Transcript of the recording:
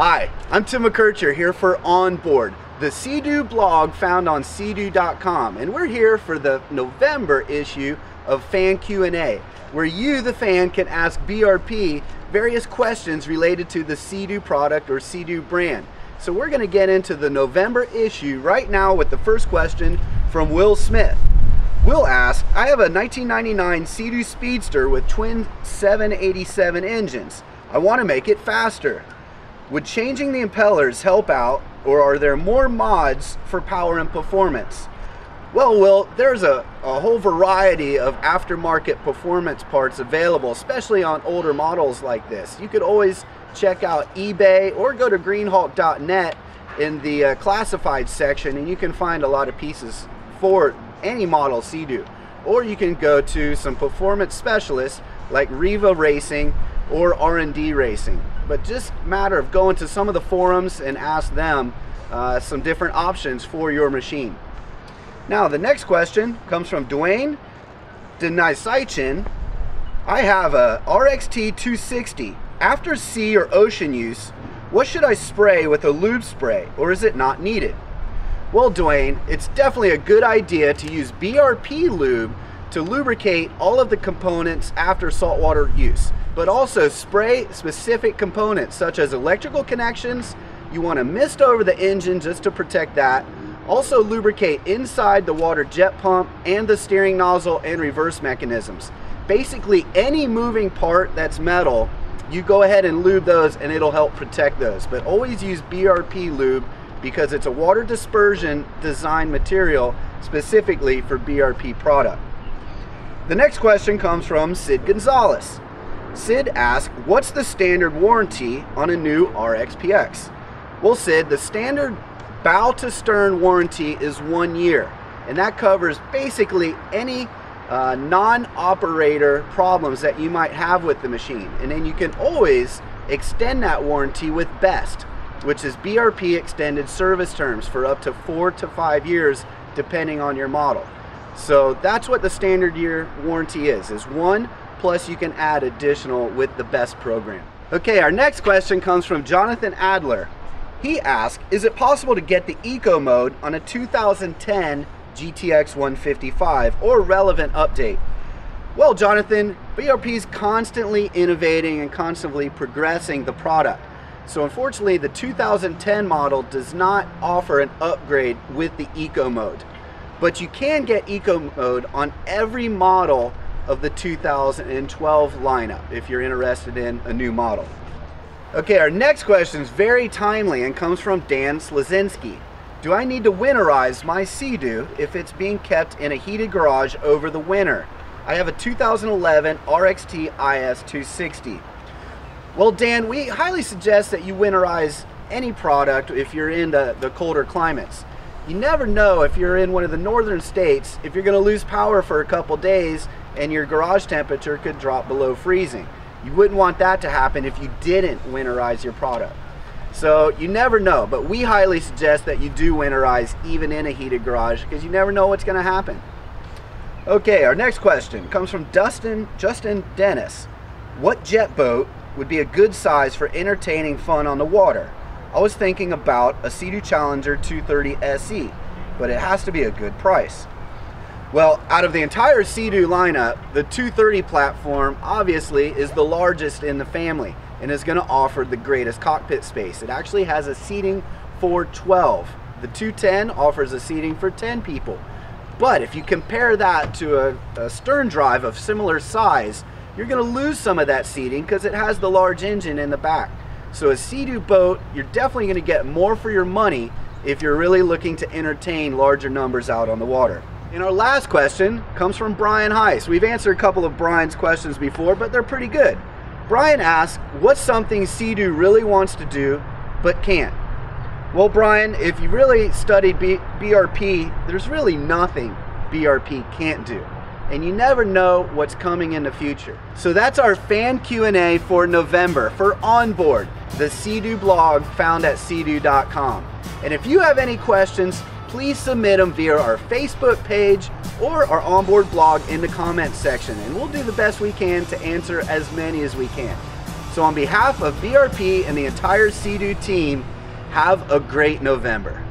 Hi, I'm Tim McKercher here for Onboard, the Sea-Doo blog found on sea-doo.com, and we're here for the November issue of Fan Q&A, where you, the fan, can ask BRP various questions related to the Sea-Doo product or Sea-Doo brand. So we're going to get into the November issue right now with the first question from Will Smith. Will asks, I have a 1999 Sea-Doo Speedster with twin 787 engines. I want to make it faster. Would changing the impellers help out, or are there more mods for power and performance? Well, Will, there's a whole variety of aftermarket performance parts available, especially on older models like this. You could always check out eBay or go to greenhawk.net in the classified section, and you can find a lot of pieces for any model Sea-Doo. Or you can go to some performance specialists like Riva Racing or R&D Racing. But just a matter of going to some of the forums and ask them some different options for your machine. Now the next question comes from Dwayne Denisichin. I have a RXT 260. After sea or ocean use, what should I spray with a lube spray, or is it not needed? Well, Dwayne, it's definitely a good idea to use BRP lube to lubricate all of the components after saltwater use, but also spray specific components such as electrical connections. You want to mist over the engine just to protect that. Also lubricate inside the water jet pump and the steering nozzle and reverse mechanisms. Basically any moving part that's metal, you go ahead and lube those and it'll help protect those. But always use BRP lube because it's a water dispersion design material specifically for BRP product. The next question comes from Sid Gonzalez. Sid asks, what's the standard warranty on a new RXPX? Well, Sid, the standard bow to stern warranty is 1 year, and that covers basically any non-operator problems that you might have with the machine. And then you can always extend that warranty with BEST, which is BRP extended service terms for up to 4 to 5 years depending on your model. So that's what the standard year warranty is 1, plus you can add additional with the BEST program. Okay, our next question comes from Jonathan Adler. He asked, is it possible to get the Eco mode on a 2010 GTX 155 or relevant update? Well, Jonathan, BRP is constantly innovating and constantly progressing the product. So unfortunately, the 2010 model does not offer an upgrade with the Eco mode. But you can get Eco mode on every model of the 2012 lineup if you're interested in a new model. Okay, our next question is very timely and comes from Dan Slazinski. Do I need to winterize my Sea-Doo if it's being kept in a heated garage over the winter? I have a 2011 RXT IS 260. Well, Dan, we highly suggest that you winterize any product if you're in the colder climates. You never know if you're in one of the northern states if you're going to lose power for a couple days and your garage temperature could drop below freezing. You wouldn't want that to happen if you didn't winterize your product. So you never know, but we highly suggest that you do winterize even in a heated garage because you never know what's going to happen. Okay, our next question comes from Justin Dennis. What jet boat would be a good size for entertaining fun on the water? I was thinking about a Sea-Doo Challenger 230 SE, but it has to be a good price. Well, out of the entire Sea-Doo lineup, the 230 platform obviously is the largest in the family and is going to offer the greatest cockpit space. It actually has a seating for 12. The 210 offers a seating for 10 people. But if you compare that to a stern drive of similar size, you're going to lose some of that seating because it has the large engine in the back. So a Sea-Doo boat, you're definitely going to get more for your money if you're really looking to entertain larger numbers out on the water. And our last question comes from Brian Heiss. We've answered a couple of Brian's questions before, but they're pretty good. Brian asks, what's something Sea-Doo really wants to do but can't? Well, Brian, if you really studied BRP, there's really nothing BRP can't do. And you never know what's coming in the future. So that's our fan Q&A for November for Onboard, the Sea-Doo blog found at sea-doo.com. And if you have any questions, please submit them via our Facebook page or our Onboard blog in the comments section, and we'll do the best we can to answer as many as we can. So on behalf of BRP and the entire Sea-Doo team, have a great November.